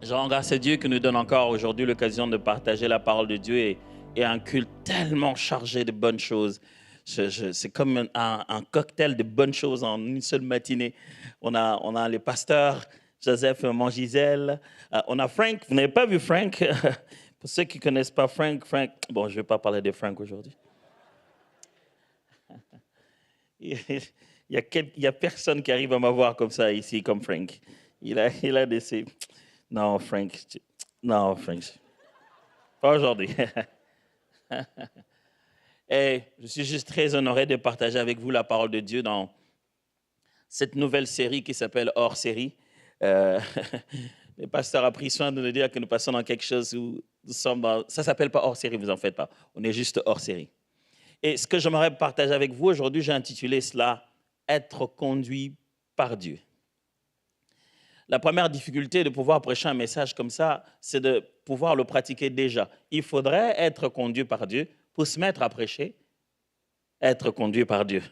Je rends grâce à Dieu qui nous donne encore aujourd'hui l'occasion de partager la parole de Dieu et un culte tellement chargé de bonnes choses. C'est comme un cocktail de bonnes choses en une seule matinée. On a les pasteurs, Joseph et maman Gisèle. On a Frank. Vous n'avez pas vu Frank? Pour ceux qui ne connaissent pas Frank, bon, je ne vais pas parler de Frank aujourd'hui. Il y a personne qui arrive à m'avoir comme ça ici, comme Frank. Il a des... Non, Frank. Non, Frank. Pas aujourd'hui. Et je suis juste très honoré de partager avec vous la parole de Dieu dans cette nouvelle série qui s'appelle Hors série. Le pasteur a pris soin de nous dire que nous passons dans quelque chose où nous sommes dans... Ça ne s'appelle pas hors série, vous en faites pas. On est juste hors série. Et ce que j'aimerais partager avec vous aujourd'hui, j'ai intitulé cela « Être conduit par Dieu ». La première difficulté de pouvoir prêcher un message comme ça, c'est de pouvoir le pratiquer déjà. Il faudrait être conduit par Dieu pour se mettre à prêcher, être conduit par Dieu.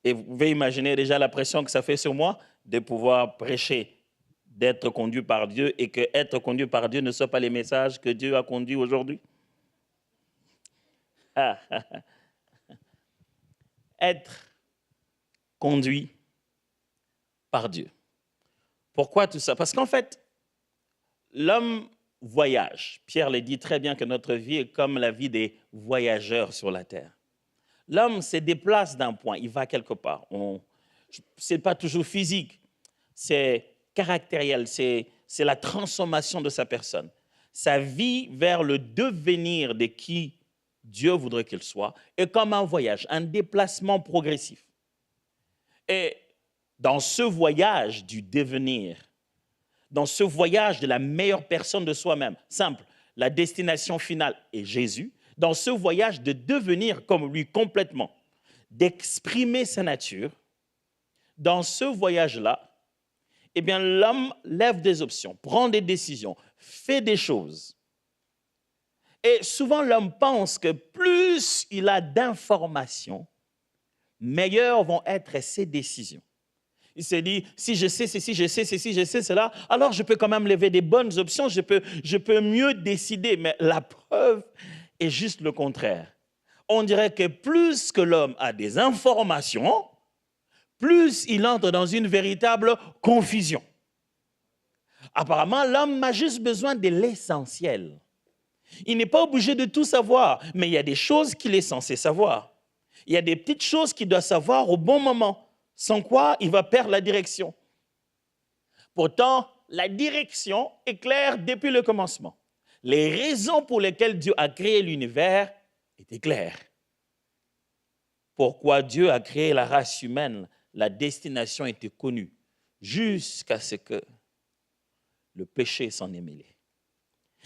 Et vous pouvez imaginer déjà la pression que ça fait sur moi de pouvoir prêcher, d'être conduit par Dieu et que être conduit par Dieu ne soit pas les messages que Dieu a conduits aujourd'hui. Être conduit par Dieu. Pourquoi tout ça? Parce qu'en fait, l'homme voyage. Pierre le dit très bien que notre vie est comme la vie des voyageurs sur la terre. L'homme se déplace d'un point, il va quelque part. Ce n'est pas toujours physique, c'est caractériel, c'est la transformation de sa personne. Sa vie vers le devenir de qui Dieu voudrait qu'il soit est comme un voyage, un déplacement progressif. Et dans ce voyage du devenir, dans ce voyage de la meilleure personne de soi-même, simple, la destination finale est Jésus, dans ce voyage de devenir comme lui complètement, d'exprimer sa nature, dans ce voyage-là, eh bien, l'homme lève des options, prend des décisions, fait des choses. Et souvent, l'homme pense que plus il a d'informations, meilleures vont être ses décisions. Il s'est dit, si je sais ceci, je sais ceci, je sais cela, alors je peux quand même lever des bonnes options, je peux mieux décider. Mais la preuve est juste le contraire. On dirait que plus que l'homme a des informations, plus il entre dans une véritable confusion. Apparemment, l'homme a juste besoin de l'essentiel. Il n'est pas obligé de tout savoir, mais il y a des choses qu'il est censé savoir. Il y a des petites choses qu'il doit savoir au bon moment. Sans quoi, il va perdre la direction. Pourtant, la direction est claire depuis le commencement. Les raisons pour lesquelles Dieu a créé l'univers étaient claires. Pourquoi Dieu a créé la race humaine, la destination était connue, jusqu'à ce que le péché s'en est mêlé.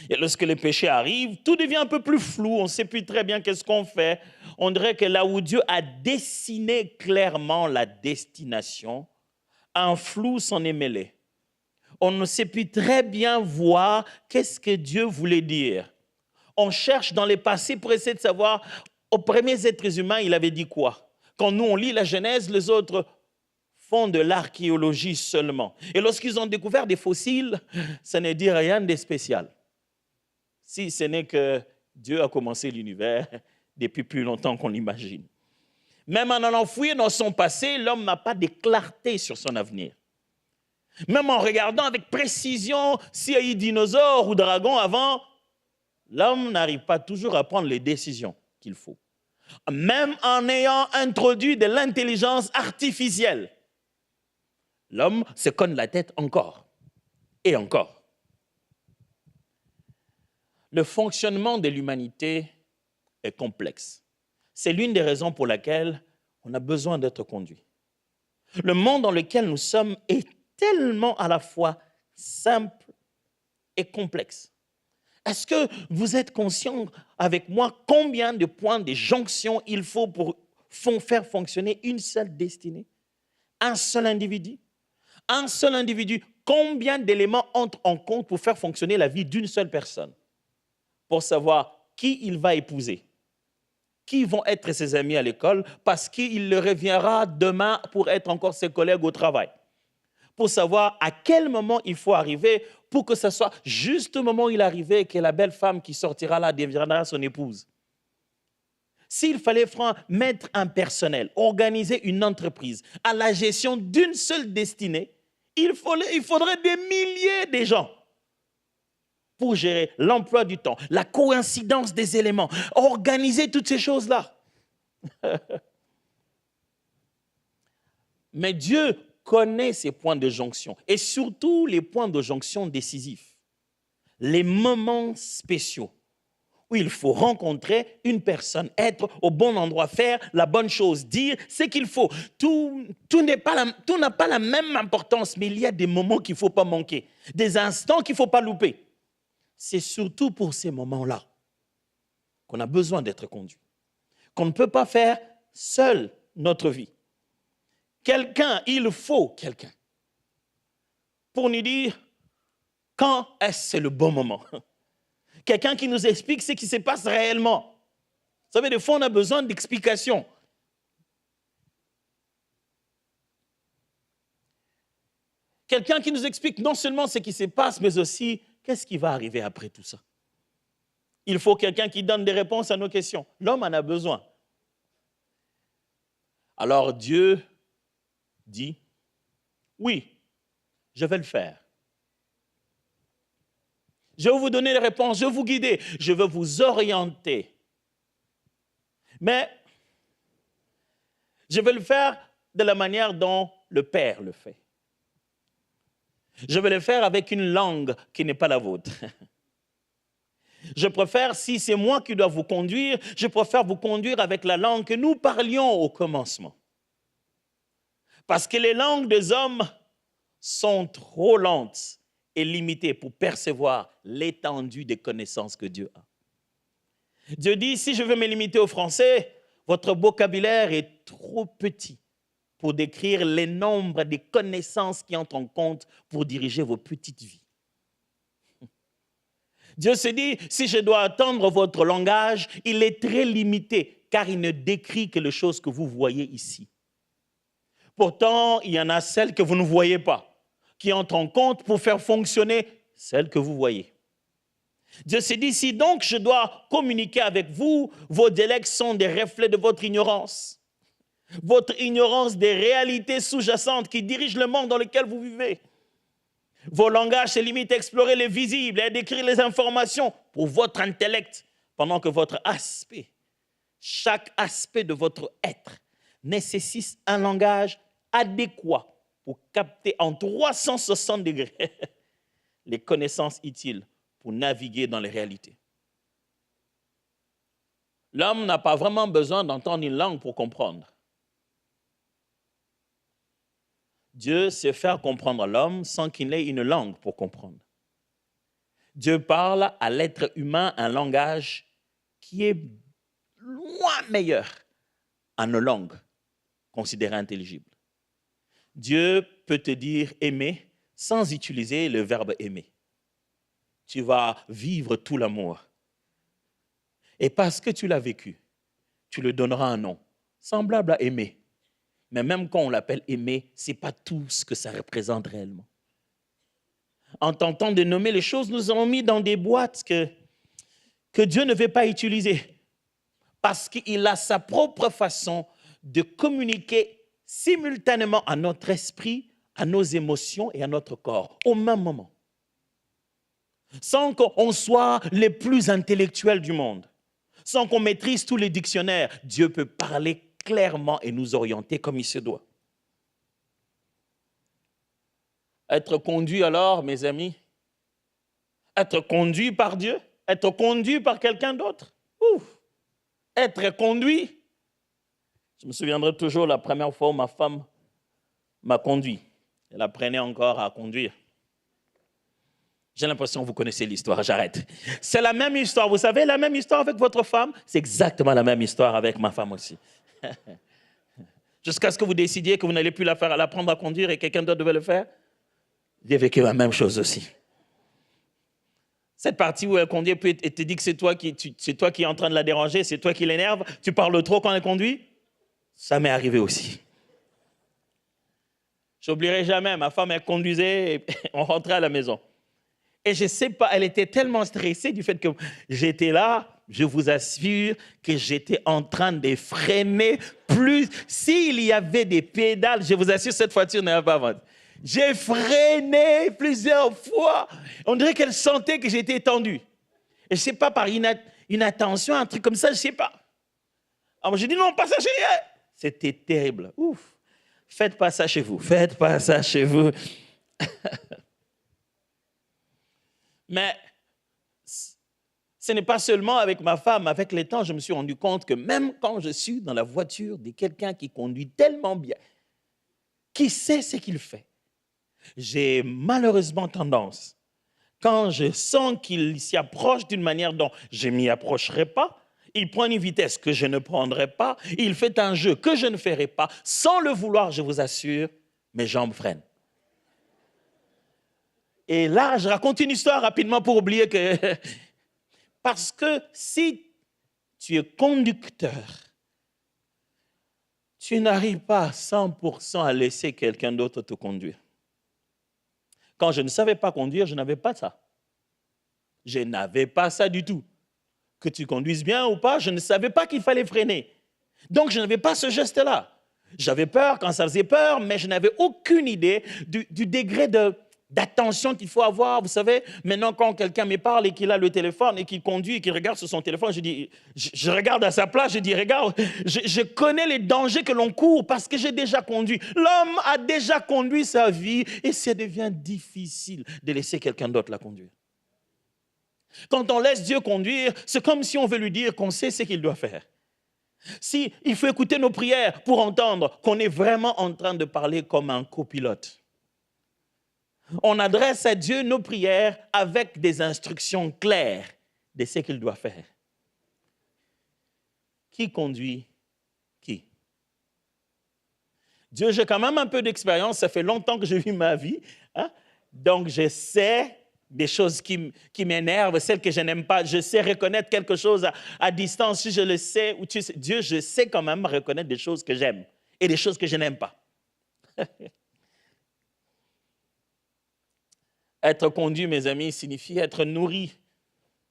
Et lorsque le péché arrive, tout devient un peu plus flou, on ne sait plus très bien qu'est-ce qu'on fait. On dirait que là où Dieu a dessiné clairement la destination, un flou s'en est mêlé. On ne sait plus très bien voir qu'est-ce que Dieu voulait dire. On cherche dans les passés pour essayer de savoir, aux premiers êtres humains, il avait dit quoi? Quand nous, on lit la Genèse, les autres font de l'archéologie seulement. Et lorsqu'ils ont découvert des fossiles, ça ne dit rien de spécial. Si ce n'est que Dieu a commencé l'univers depuis plus longtemps qu'on l'imagine. Même en allant fouiller dans son passé, l'homme n'a pas de clarté sur son avenir. Même en regardant avec précision s'il y a eu dinosaures ou dragons avant, l'homme n'arrive pas toujours à prendre les décisions qu'il faut. Même en ayant introduit de l'intelligence artificielle, l'homme se cogne la tête encore et encore. Le fonctionnement de l'humanité est complexe. C'est l'une des raisons pour lesquelles on a besoin d'être conduit. Le monde dans lequel nous sommes est tellement à la fois simple et complexe. Est-ce que vous êtes conscient avec moi combien de points de jonction il faut pour faire fonctionner une seule destinée? Un seul individu? Un seul individu, combien d'éléments entrent en compte pour faire fonctionner la vie d'une seule personne? Pour savoir qui il va épouser, qui vont être ses amis à l'école, parce qu'il le reviendra demain pour être encore ses collègues au travail. pour savoir à quel moment il faut arriver pour que ce soit juste au moment où il arrivait et que la belle femme qui sortira là deviendra son épouse. S'il fallait mettre un personnel, organiser une entreprise à la gestion d'une seule destinée, il faudrait des milliers de gens pour gérer l'emploi du temps, la coïncidence des éléments, organiser toutes ces choses-là. Mais Dieu connaît ces points de jonction et surtout les points de jonction décisifs, les moments spéciaux où il faut rencontrer une personne, être au bon endroit, faire la bonne chose, dire ce qu'il faut. Tout n'a pas la même importance, mais il y a des moments qu'il ne faut pas manquer, des instants qu'il ne faut pas louper. C'est surtout pour ces moments-là qu'on a besoin d'être conduit, qu'on ne peut pas faire seul notre vie. Il faut quelqu'un pour nous dire quand est-ce le bon moment. Quelqu'un qui nous explique ce qui se passe réellement. Vous savez, des fois, on a besoin d'explications. Quelqu'un qui nous explique non seulement ce qui se passe, mais aussi qu'est-ce qui va arriver après tout ça. Il faut quelqu'un qui donne des réponses à nos questions. L'homme en a besoin. Alors Dieu dit, oui, je vais le faire. Je vais vous donner les réponses, je vais vous guider, je vais vous orienter. Mais je vais le faire de la manière dont le Père le fait. Je vais le faire avec une langue qui n'est pas la vôtre. Je préfère, si c'est moi qui dois vous conduire, je préfère vous conduire avec la langue que nous parlions au commencement. Parce que les langues des hommes sont trop lentes et limitées pour percevoir l'étendue des connaissances que Dieu a. Dieu dit, si je veux me limiter au français, votre vocabulaire est trop petit pour décrire les nombres des connaissances qui entrent en compte pour diriger vos petites vies. Dieu se dit, si je dois attendre votre langage, il est très limité, car il ne décrit que les choses que vous voyez ici. Pourtant, il y en a celles que vous ne voyez pas, qui entrent en compte pour faire fonctionner celles que vous voyez. Dieu se dit, si donc je dois communiquer avec vous, vos dialectes sont des reflets de votre ignorance des réalités sous-jacentes qui dirigent le monde dans lequel vous vivez. Vos langages se limitent à explorer les visibles et à décrire les informations pour votre intellect, pendant que votre aspect, chaque aspect de votre être, nécessite un langage adéquat pour capter en 360 degrés les connaissances utiles pour naviguer dans les réalités. L'homme n'a pas vraiment besoin d'entendre une langue pour comprendre. Dieu sait faire comprendre l'homme sans qu'il ait une langue pour comprendre. Dieu parle à l'être humain un langage qui est loin meilleur à nos langues considérées intelligibles. Dieu peut te dire aimer sans utiliser le verbe aimer. Tu vas vivre tout l'amour. Et parce que tu l'as vécu, tu lui donneras un nom semblable à aimer. Mais même quand on l'appelle aimer, ce n'est pas tout ce que ça représente réellement. En tentant de nommer les choses, nous avons mis dans des boîtes que Dieu ne veut pas utiliser. Parce qu'il a sa propre façon de communiquer simultanément à notre esprit, à nos émotions et à notre corps, au même moment. Sans qu'on soit les plus intellectuels du monde, sans qu'on maîtrise tous les dictionnaires, Dieu peut parler clairement et nous orienter comme il se doit. Être conduit alors, mes amis, être conduit par Dieu, être conduit par quelqu'un d'autre, être conduit. Je me souviendrai toujours la première fois où ma femme m'a conduit. Elle apprenait encore à conduire. J'ai l'impression que vous connaissez l'histoire, j'arrête. C'est la même histoire, vous savez, la même histoire avec votre femme, c'est exactement la même histoire avec ma femme aussi. Jusqu'à ce que vous décidiez que vous n'allez plus l'apprendre à conduire et quelqu'un d'autre devait le faire, j'ai vécu la même chose aussi. Cette partie où elle conduit et te dit que c'est toi qui es en train de la déranger, c'est toi qui l'énerve, tu parles trop quand elle conduit, ça m'est arrivé aussi. J'oublierai jamais, ma femme, elle conduisait, et on rentrait à la maison. Et je ne sais pas, elle était tellement stressée du fait que j'étais là, je vous assure que j'étais en train de freiner plus. S'il y avait des pédales, je vous assure, cette voiture n'avait pas vendu. J'ai freiné plusieurs fois. On dirait qu'elle sentait que j'étais tendu. Et je ne sais pas, par inattention, un truc comme ça, je ne sais pas. Alors j'ai dit non, pas ça chez elle. C'était terrible. Ouf. Faites pas ça chez vous. Faites pas ça chez vous. Mais ce n'est pas seulement avec ma femme. Avec le temps, je me suis rendu compte que même quand je suis dans la voiture de quelqu'un qui conduit tellement bien, qui sait ce qu'il fait, j'ai malheureusement tendance, quand je sens qu'il s'y approche d'une manière dont je ne m'y approcherai pas, il prend une vitesse que je ne prendrai pas, il fait un jeu que je ne ferai pas, sans le vouloir, je vous assure, mes jambes freinent. Et là, je raconte une histoire rapidement pour oublier que... Parce que si tu es conducteur, tu n'arrives pas à 100% à laisser quelqu'un d'autre te conduire. Quand je ne savais pas conduire, je n'avais pas ça. Je n'avais pas ça du tout. Que tu conduises bien ou pas, je ne savais pas qu'il fallait freiner. Donc, je n'avais pas ce geste-là. J'avais peur quand ça faisait peur, mais je n'avais aucune idée du degré d'attention qu'il faut avoir. Vous savez, maintenant, quand quelqu'un me parle et qu'il a le téléphone et qu'il conduit et qu'il regarde sur son téléphone, je regarde à sa place, je dis, regarde, je connais les dangers que l'on court parce que j'ai déjà conduit. L'homme a déjà conduit sa vie et ça devient difficile de laisser quelqu'un d'autre la conduire. Quand on laisse Dieu conduire, c'est comme si on veut lui dire qu'on sait ce qu'il doit faire. Si il faut écouter nos prières pour entendre qu'on est vraiment en train de parler comme un copilote. On adresse à Dieu nos prières avec des instructions claires de ce qu'il doit faire. Qui conduit qui? Dieu, j'ai quand même un peu d'expérience, ça fait longtemps que je vis ma vie, hein? Donc je sais des choses qui m'énervent, celles que je n'aime pas. Je sais reconnaître quelque chose à distance, si je le sais. Ou tu sais, Dieu, je sais quand même reconnaître des choses que j'aime et des choses que je n'aime pas. Être conduit, mes amis, signifie être nourri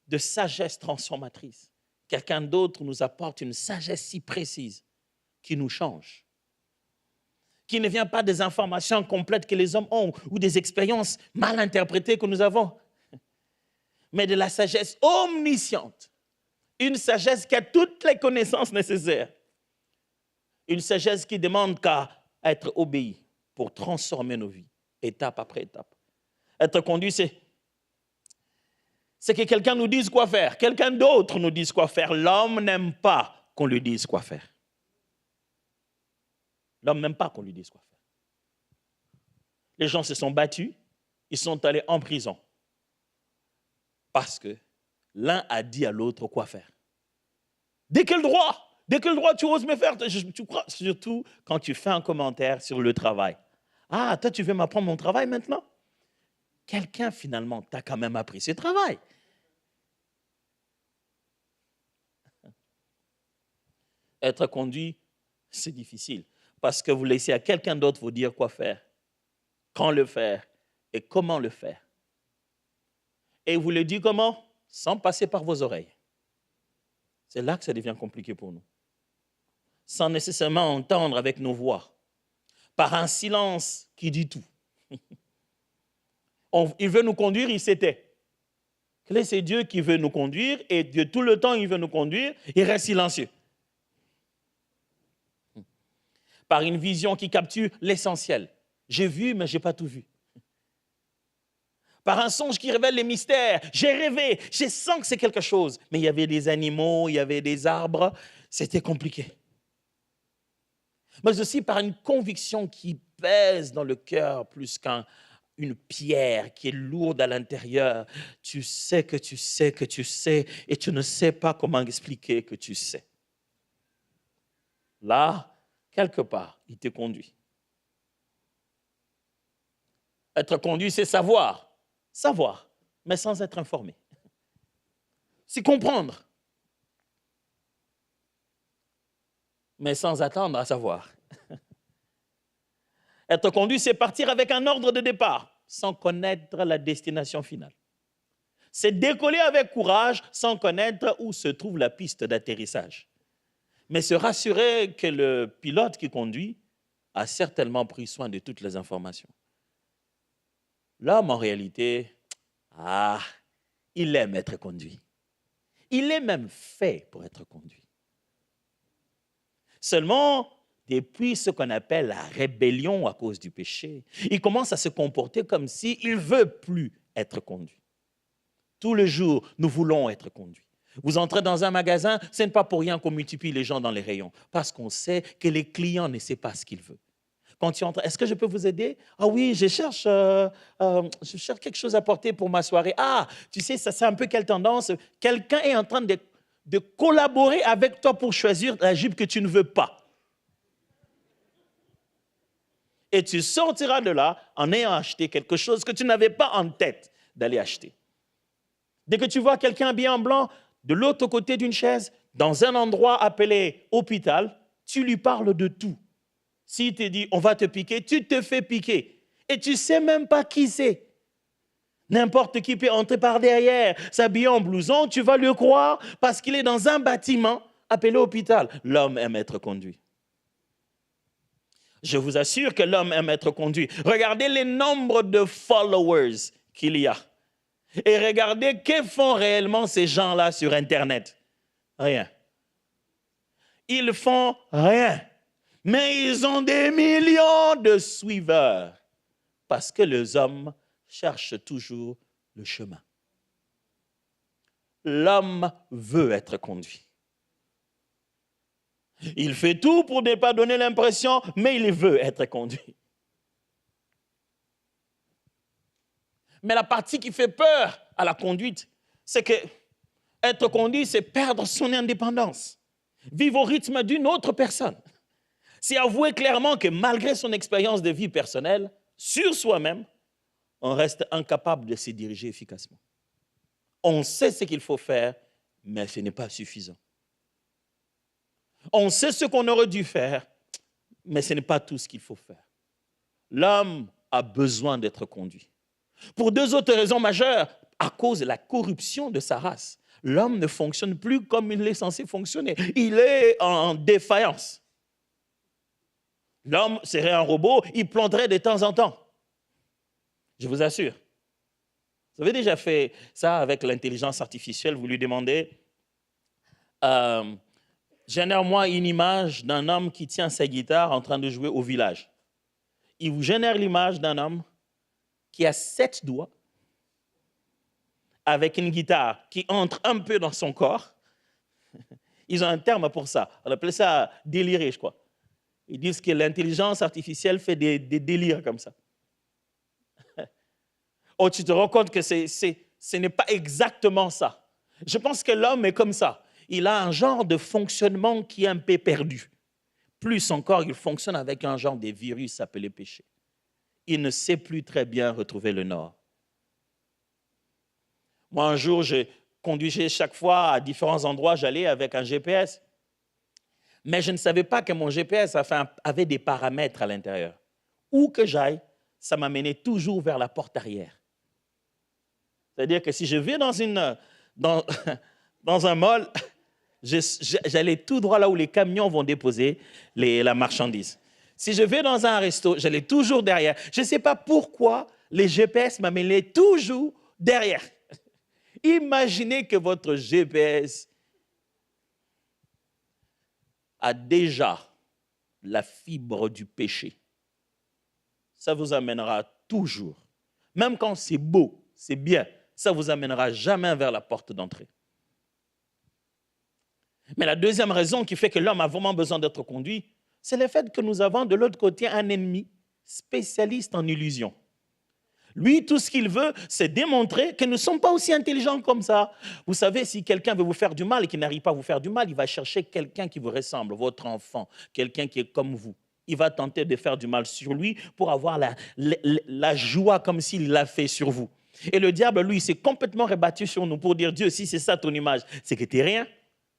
de sagesse transformatrice. Quelqu'un d'autre nous apporte une sagesse si précise qui nous change, qui ne vient pas des informations complètes que les hommes ont ou des expériences mal interprétées que nous avons, mais de la sagesse omnisciente, une sagesse qui a toutes les connaissances nécessaires, une sagesse qui demande qu'à être obéie pour transformer nos vies, étape après étape. Être conduit, c'est que quelqu'un nous dise quoi faire, quelqu'un d'autre nous dise quoi faire. L'homme n'aime pas qu'on lui dise quoi faire. L'homme n'aime pas qu'on lui dise quoi faire. Les gens se sont battus, ils sont allés en prison parce que l'un a dit à l'autre quoi faire. De quel droit tu oses me faire? Tu crois, surtout quand tu fais un commentaire sur le travail. Ah, toi, tu veux m'apprendre mon travail maintenant? Quelqu'un, finalement, t'a quand même appris ce travail. Être conduit, c'est difficile parce que vous laissez à quelqu'un d'autre vous dire quoi faire, quand le faire et comment le faire. Et vous le dites comment? Sans passer par vos oreilles. C'est là que ça devient compliqué pour nous. Sans nécessairement entendre avec nos voix, par un silence qui dit tout. Il veut nous conduire, il s'était. C'est Dieu qui veut nous conduire et Dieu, tout le temps, il veut nous conduire, il reste silencieux. Par une vision qui capture l'essentiel. J'ai vu, mais je n'ai pas tout vu. Par un songe qui révèle les mystères. J'ai rêvé, je sens que c'est quelque chose. Mais il y avait des animaux, il y avait des arbres, c'était compliqué. Mais aussi par une conviction qui pèse dans le cœur plus qu'une pierre qui est lourde à l'intérieur. Tu sais que tu sais que tu sais et tu ne sais pas comment expliquer que tu sais. Là, quelque part, il te conduit. Être conduit, c'est savoir. Savoir, mais sans être informé. C'est comprendre, mais sans attendre à savoir. Être conduit, c'est partir avec un ordre de départ, sans connaître la destination finale. C'est décoller avec courage, sans connaître où se trouve la piste d'atterrissage. Mais se rassurer que le pilote qui conduit a certainement pris soin de toutes les informations. L'homme, en réalité, il aime être conduit. Il est même fait pour être conduit. Seulement, depuis ce qu'on appelle la rébellion à cause du péché, il commence à se comporter comme s'il ne veut plus être conduit. Tous les jours, nous voulons être conduits. Vous entrez dans un magasin, ce n'est pas pour rien qu'on multiplie les gens dans les rayons, parce qu'on sait que les clients ne savent pas ce qu'ils veulent. Quand tu entres, est-ce que je peux vous aider? Ah oui, je cherche quelque chose à porter pour ma soirée. Ah, tu sais, ça c'est un peu quelle tendance? Quelqu'un est en train de collaborer avec toi pour choisir la jupe que tu ne veux pas. Et tu sortiras de là en ayant acheté quelque chose que tu n'avais pas en tête d'aller acheter. Dès que tu vois quelqu'un habillé en blanc, de l'autre côté d'une chaise, dans un endroit appelé hôpital, tu lui parles de tout. S'il te dit, on va te piquer, tu te fais piquer. Et tu ne sais même pas qui c'est. N'importe qui peut entrer par derrière, s'habiller en blouson, tu vas le croire parce qu'il est dans un bâtiment appelé hôpital. L'homme aime être conduit. Je vous assure que l'homme aime être conduit. Regardez les nombres de followers qu'il y a. Et regardez que font réellement ces gens-là sur Internet. Rien. Ils font rien. Mais ils ont des millions de suiveurs. Parce que les hommes cherchent toujours le chemin. L'homme veut être conduit. Il fait tout pour ne pas donner l'impression, mais il veut être conduit. Mais la partie qui fait peur à la conduite, c'est que être conduit, c'est perdre son indépendance. Vivre au rythme d'une autre personne. C'est avouer clairement que malgré son expérience de vie personnelle, sur soi-même, on reste incapable de se diriger efficacement. On sait ce qu'il faut faire, mais ce n'est pas suffisant. On sait ce qu'on aurait dû faire, mais ce n'est pas tout ce qu'il faut faire. L'homme a besoin d'être conduit. Pour deux autres raisons majeures, à cause de la corruption de sa race, l'homme ne fonctionne plus comme il est censé fonctionner. Il est en défaillance. L'homme serait un robot, il planterait de temps en temps. Je vous assure. Vous avez déjà fait ça avec l'intelligence artificielle, vous lui demandez génère-moi une image d'un homme qui tient sa guitare en train de jouer au village. Il vous génère l'image d'un homme qui a 7 doigts avec une guitare qui entre un peu dans son corps. Ils ont un terme pour ça. On appelle ça délirer, je crois. Ils disent que l'intelligence artificielle fait des délires comme ça. Oh, tu te rends compte que ce n'est pas exactement ça. Je pense que l'homme est comme ça. Il a un genre de fonctionnement qui est un peu perdu. Plus encore, il fonctionne avec un genre de virus appelé péché. Il ne sait plus très bien retrouver le nord. Moi, un jour, je conduisais chaque fois à différents endroits, j'allais avec un GPS. Mais je ne savais pas que mon GPS avait des paramètres à l'intérieur. Où que j'aille, ça m'amenait toujours vers la porte arrière. C'est-à-dire que si je vais dans un mall, j'allais tout droit là où les camions vont déposer la marchandise. Si je vais dans un resto, j'allais toujours derrière. Je ne sais pas pourquoi les GPS m'amènent toujours derrière. Imaginez que votre GPS a déjà la fibre du péché. Ça vous amènera toujours. Même quand c'est beau, c'est bien, ça ne vous amènera jamais vers la porte d'entrée. Mais la deuxième raison qui fait que l'homme a vraiment besoin d'être conduit, c'est le fait que nous avons de l'autre côté un ennemi spécialiste en illusion. Lui, tout ce qu'il veut, c'est démontrer que nous ne sommes pas aussi intelligents comme ça. Vous savez, si quelqu'un veut vous faire du mal et qu'il n'arrive pas à vous faire du mal, il va chercher quelqu'un qui vous ressemble, votre enfant, quelqu'un qui est comme vous. Il va tenter de faire du mal sur lui pour avoir la joie comme s'il l'a fait sur vous. Et le diable, lui, s'est complètement rebattu sur nous pour dire, Dieu, si c'est ça ton image, c'est que tu n'es rien.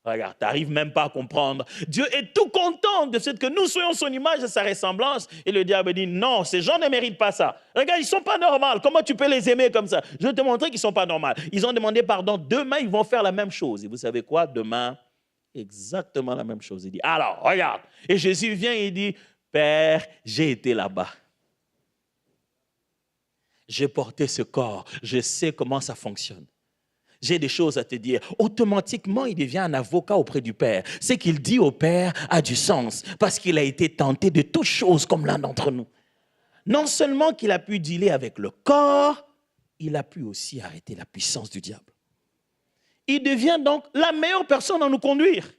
Regarde, tu n'arrives même pas à comprendre. Dieu est tout content de ce que nous soyons son image et sa ressemblance. Et le diable dit, non, ces gens ne méritent pas ça. Regarde, ils ne sont pas normaux. Comment tu peux les aimer comme ça? Je vais te montrer qu'ils ne sont pas normaux. Ils ont demandé pardon. Demain, ils vont faire la même chose. Et vous savez quoi? Demain, exactement la même chose. Il dit, alors, regarde. Et Jésus vient et il dit, Père, j'ai été là-bas. J'ai porté ce corps. Je sais comment ça fonctionne. J'ai des choses à te dire. Automatiquement, il devient un avocat auprès du Père. Ce qu'il dit au Père a du sens parce qu'il a été tenté de toutes choses comme l'un d'entre nous. Non seulement qu'il a pu dealer avec le corps, il a pu aussi arrêter la puissance du diable. Il devient donc la meilleure personne à nous conduire.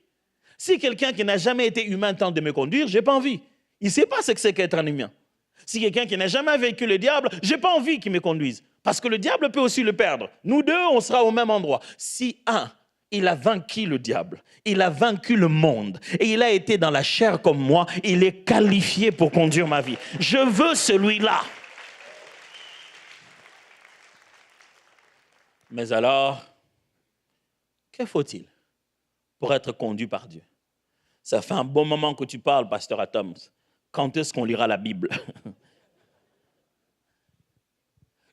Si quelqu'un qui n'a jamais été humain tente de me conduire, je n'ai pas envie. Il ne sait pas ce que c'est qu'être un humain. Si quelqu'un qui n'a jamais vécu le diable, je n'ai pas envie qu'il me conduise. Parce que le diable peut aussi le perdre. Nous deux, on sera au même endroit. Si il a vaincu le diable, il a vaincu le monde, et il a été dans la chair comme moi, il est qualifié pour conduire ma vie. Je veux celui-là. Mais alors, que faut-il pour être conduit par Dieu? Ça fait un bon moment que tu parles, pasteur Atoms. Quand est-ce qu'on lira la Bible?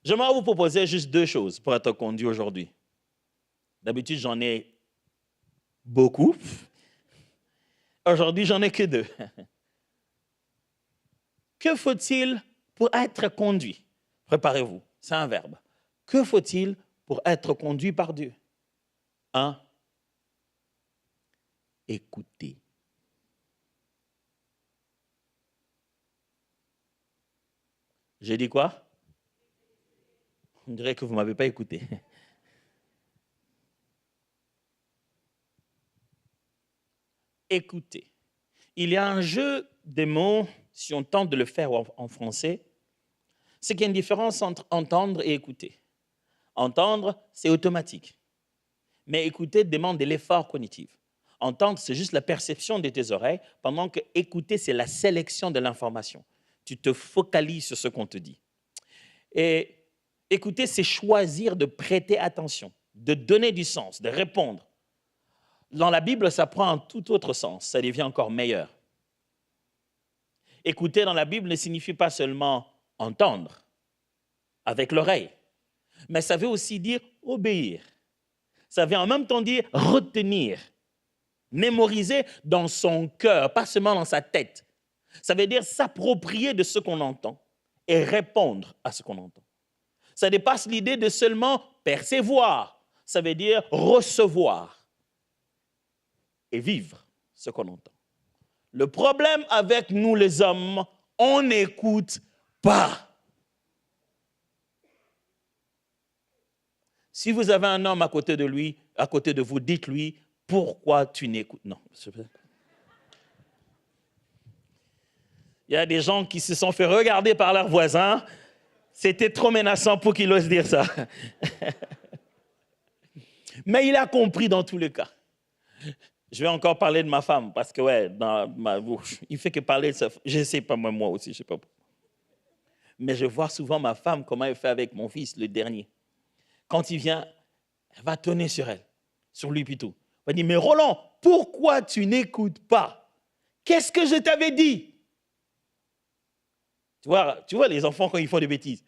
J'aimerais vous proposer juste 2 choses pour être conduit aujourd'hui. D'habitude, j'en ai beaucoup. Aujourd'hui, j'en ai que 2. Que faut-il pour être conduit? Préparez-vous, c'est un verbe. Que faut-il pour être conduit par Dieu? 1. Écouter. J'ai dit quoi? On dirait que vous ne m'avez pas écouté. Écouter. Il y a un jeu de mots, si on tente de le faire en français, c'est qu'il y a une différence entre entendre et écouter. Entendre, c'est automatique. Mais écouter demande de l'effort cognitif. Entendre, c'est juste la perception de tes oreilles, pendant que écouter, c'est la sélection de l'information. Tu te focalises sur ce qu'on te dit. Et écouter, c'est choisir de prêter attention, de donner du sens, de répondre. Dans la Bible, ça prend un tout autre sens, ça devient encore meilleur. Écouter dans la Bible ne signifie pas seulement entendre avec l'oreille, mais ça veut aussi dire obéir. Ça veut en même temps dire retenir, mémoriser dans son cœur, pas seulement dans sa tête. Ça veut dire s'approprier de ce qu'on entend et répondre à ce qu'on entend. Ça dépasse l'idée de seulement percevoir. Ça veut dire recevoir et vivre ce qu'on entend. Le problème avec nous les hommes, on n'écoute pas. Si vous avez un homme à côté de lui, à côté de vous, dites-lui, pourquoi tu n'écoutes? Non. Il y a des gens qui se sont fait regarder par leurs voisins. C'était trop menaçant pour qu'il ose dire ça. Mais il a compris dans tous les cas. Je vais encore parler de ma femme, parce que, il fait que parler de ça. Je ne sais pas, moi aussi, je ne sais pas. Mais je vois souvent ma femme, comment elle fait avec mon fils, le dernier. Quand il vient, elle va tonner sur lui plutôt. Elle va dire, mais Roland, pourquoi tu n'écoutes pas? Qu'est-ce que je t'avais dit? Tu vois les enfants quand ils font des bêtises.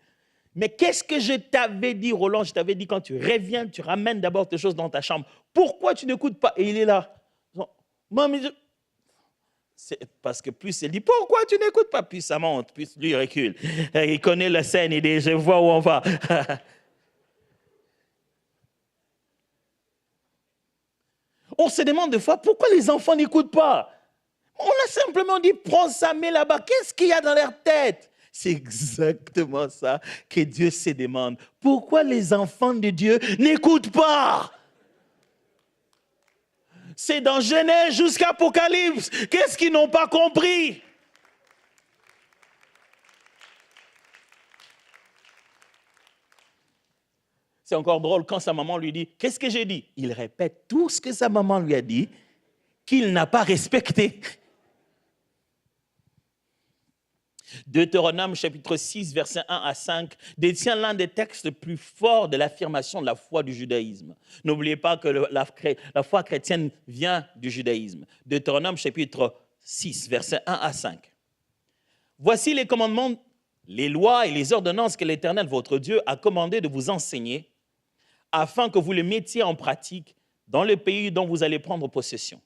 Mais qu'est-ce que je t'avais dit, Roland? Je t'avais dit, quand tu reviens, tu ramènes d'abord tes choses dans ta chambre. Pourquoi tu n'écoutes pas? Et il est là. Maman, c'est parce que plus elle dit, pourquoi tu n'écoutes pas? Plus ça monte, plus lui recule. Il connaît la scène, il dit, je vois où on va. On se demande des fois, pourquoi les enfants n'écoutent pas? On a simplement dit, prends ça, mets là-bas. Qu'est-ce qu'il y a dans leur tête? C'est exactement ça que Dieu se demande. Pourquoi les enfants de Dieu n'écoutent pas? C'est dans Genèse jusqu'à Apocalypse. Qu'est-ce qu'ils n'ont pas compris? C'est encore drôle quand sa maman lui dit, qu'est-ce que j'ai dit? Il répète tout ce que sa maman lui a dit, qu'il n'a pas respecté. Deutéronome chapitre 6, versets 1 à 5, détient l'un des textes les plus forts de l'affirmation de la foi du judaïsme. N'oubliez pas que la foi chrétienne vient du judaïsme. Deutéronome chapitre 6, versets 1 à 5. Voici les commandements, les lois et les ordonnances que l'Éternel, votre Dieu, a commandé de vous enseigner, afin que vous les mettiez en pratique dans le pays dont vous allez prendre possession.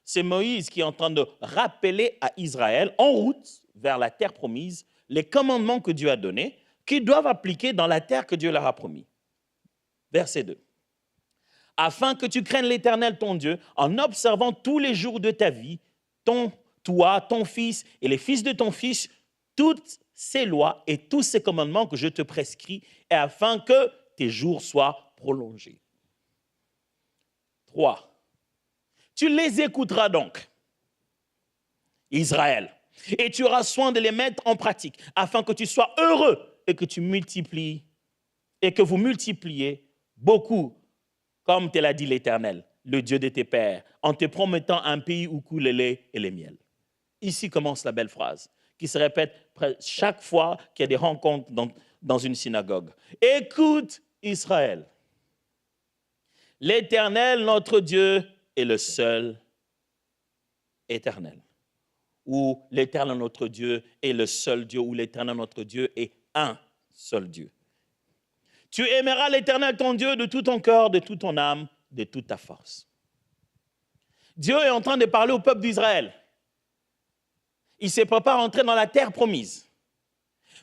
C'est Moïse qui est en train de rappeler à Israël, en route vers la terre promise, les commandements que Dieu a donnés, qu'ils doivent appliquer dans la terre que Dieu leur a promis. Verset 2. Afin que tu craignes l'Éternel ton Dieu, en observant tous les jours de ta vie, toi, ton fils et les fils de ton fils, toutes ces lois et tous ces commandements que je te prescris, et afin que tes jours soient prolongés. 3. Tu les écouteras donc, Israël, et tu auras soin de les mettre en pratique, afin que tu sois heureux et que tu multiplies, et que vous multipliez beaucoup, comme te l'a dit l'Éternel, le Dieu de tes pères, en te promettant un pays où coule le lait et le miel. Ici commence la belle phrase, qui se répète chaque fois qu'il y a des rencontres dans une synagogue. Écoute, Israël, l'Éternel, notre Dieu, est le seul éternel. Ou l'Éternel, notre Dieu, est le seul Dieu, ou l'Éternel, notre Dieu, est un seul Dieu. Tu aimeras l'Éternel, ton Dieu, de tout ton cœur, de toute ton âme, de toute ta force. Dieu est en train de parler au peuple d'Israël. Il se prépare à entrer dans la terre promise.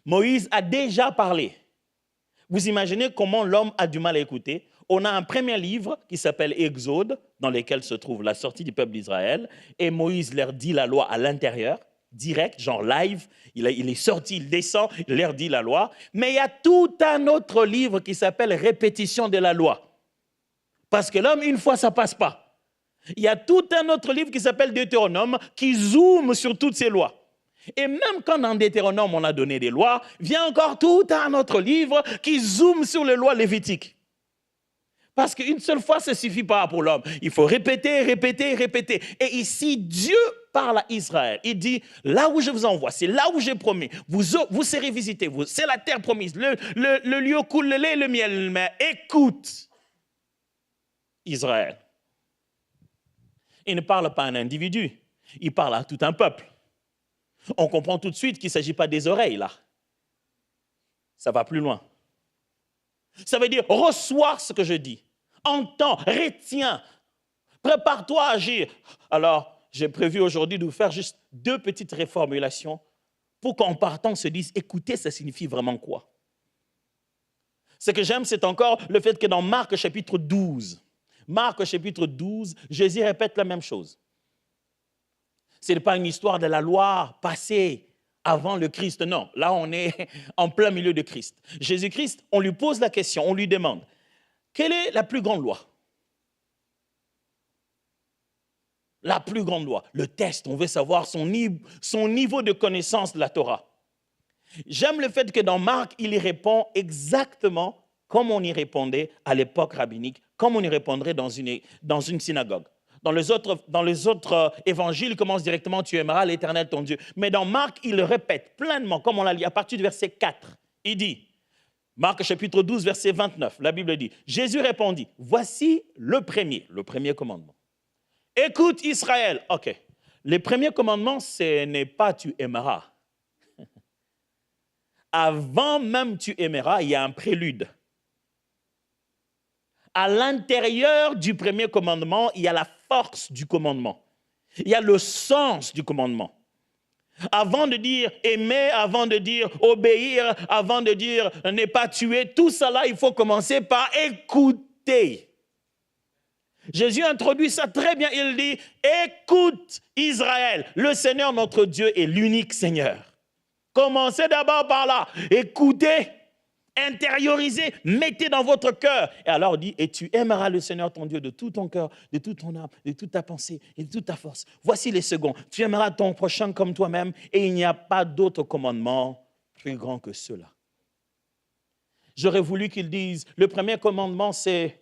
Moïse a déjà parlé. Vous imaginez comment l'homme a du mal à écouter? On a un premier livre qui s'appelle Exode, dans lequel se trouve la sortie du peuple d'Israël, et Moïse leur dit la loi à l'intérieur, direct, genre live, il est sorti, il descend, il leur dit la loi, mais il y a tout un autre livre qui s'appelle Répétition de la loi. Parce que l'homme, une fois, ça ne passe pas. Il y a tout un autre livre qui s'appelle Deutéronome, qui zoome sur toutes ces lois. Et même quand dans Deutéronome, on a donné des lois, vient encore tout un autre livre qui zoome sur les lois lévitiques. Parce qu'une seule fois, ça ne suffit pas pour l'homme. Il faut répéter, répéter, répéter. Et ici, Dieu parle à Israël. Il dit, là où je vous envoie, c'est là où j'ai promis. Vous serez visités, c'est la terre promise. Le lieu où coule le lait et le miel. Mais écoute, Israël. Il ne parle pas à un individu. Il parle à tout un peuple. On comprend tout de suite qu'il ne s'agit pas des oreilles, là. Ça va plus loin. Ça veut dire, reçois ce que je dis. Entends, retiens. Prépare-toi à agir. Alors, j'ai prévu aujourd'hui de vous faire juste 2 petites reformulations pour qu'en partant, on se dise, écoutez, ça signifie vraiment quoi? Ce que j'aime, c'est encore le fait que dans Marc chapitre 12, Jésus répète la même chose. Ce n'est pas une histoire de la loi passée avant le Christ, non. Là, on est en plein milieu de Christ. Jésus-Christ, on lui pose la question, on lui demande, quelle est la plus grande loi? La plus grande loi, le test, on veut savoir son niveau de connaissance de la Torah. J'aime le fait que dans Marc, il y répond exactement comme on y répondait à l'époque rabbinique, comme on y répondrait dans une synagogue. Dans les autres évangiles, il commence directement « Tu aimeras l'Éternel ton Dieu ». Mais dans Marc, il le répète pleinement, comme on l'a lu à partir du verset 4. Il dit, Marc chapitre 12, verset 29, la Bible dit, Jésus répondit, « Voici le premier commandement. Écoute Israël. » Ok, le premier commandement, ce n'est pas « Tu aimeras ». Avant même « Tu aimeras », il y a un prélude. À l'intérieur du premier commandement, il y a la force du commandement. Il y a le sens du commandement. Avant de dire aimer, avant de dire obéir, avant de dire ne pas tuer, tout cela, il faut commencer par écouter. Jésus introduit ça très bien. Il dit, écoute Israël, le Seigneur notre Dieu est l'unique Seigneur. Commencez d'abord par là, écoutez. Intériorisez, mettez dans votre cœur. Et alors, il dit, et tu aimeras le Seigneur ton Dieu de tout ton cœur, de toute ton âme, de toute ta pensée et de toute ta force. Voici les seconds. Tu aimeras ton prochain comme toi-même et il n'y a pas d'autre commandement plus grand que cela. J'aurais voulu qu'il dise, le premier commandement, c'est,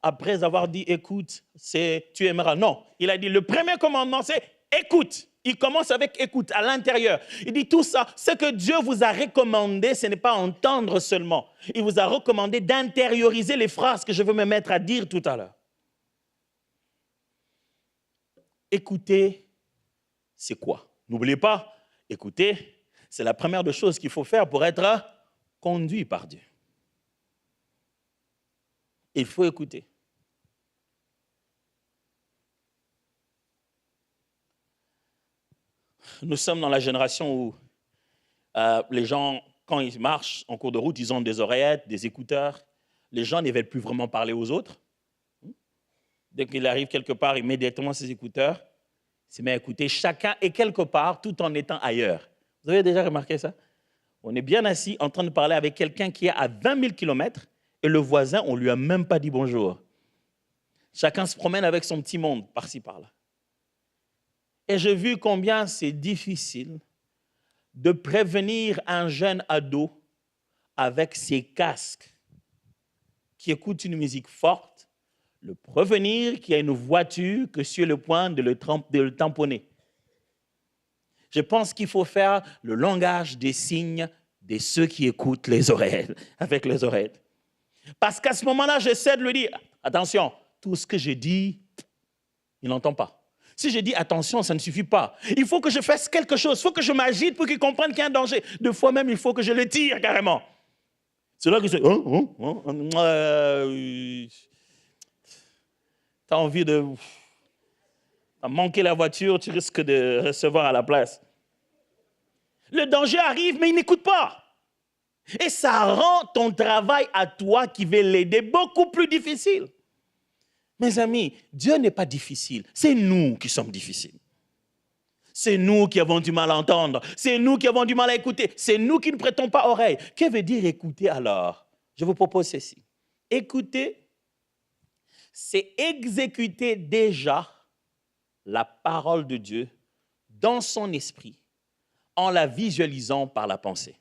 après avoir dit écoute, c'est tu aimeras. Non, il a dit, le premier commandement, c'est écoute Il commence avec écoute à l'intérieur. Il dit tout ça, ce que Dieu vous a recommandé, ce n'est pas entendre seulement. Il vous a recommandé d'intérioriser les phrases que je veux me mettre à dire tout à l'heure. Écouter, c'est quoi? N'oubliez pas, écouter, c'est la première des choses qu'il faut faire pour être conduit par Dieu. Il faut écouter. Nous sommes dans la génération où les gens, quand ils marchent en cours de route, ils ont des oreillettes, des écouteurs. Les gens ne veulent plus vraiment parler aux autres. Dès qu'il arrive quelque part, immédiatement ses écouteurs, il se met à écouter. Chacun est quelque part tout en étant ailleurs. Vous avez déjà remarqué ça? On est bien assis en train de parler avec quelqu'un qui est à 20 000 kilomètres et le voisin, on ne lui a même pas dit bonjour. Chacun se promène avec son petit monde, par-ci, par-là. Et j'ai vu combien c'est difficile de prévenir un jeune ado avec ses casques qui écoute une musique forte, le prévenir qu'il y a une voiture que sur le point de le tamponner. Je pense qu'il faut faire le langage des signes de ceux qui écoutent les oreilles, avec les oreilles. Parce qu'à ce moment-là, j'essaie de lui dire, attention, tout ce que je dis, il n'entend pas. Si je dis attention, ça ne suffit pas. Il faut que je fasse quelque chose, il faut que je m'agite pour qu'il comprenne qu'il y a un danger. Deux fois même, il faut que je le tire carrément. C'est là que je tu as envie de manquer la voiture, tu risques de recevoir à la place. Le danger arrive, mais il n'écoute pas. Et ça rend ton travail à toi qui veut l'aider beaucoup plus difficile. Mes amis, Dieu n'est pas difficile, c'est nous qui sommes difficiles. C'est nous qui avons du mal à entendre, c'est nous qui avons du mal à écouter, c'est nous qui ne prêtons pas oreille. Que veut dire écouter alors? Je vous propose ceci. Écouter, c'est exécuter déjà la parole de Dieu dans son esprit en la visualisant par la pensée.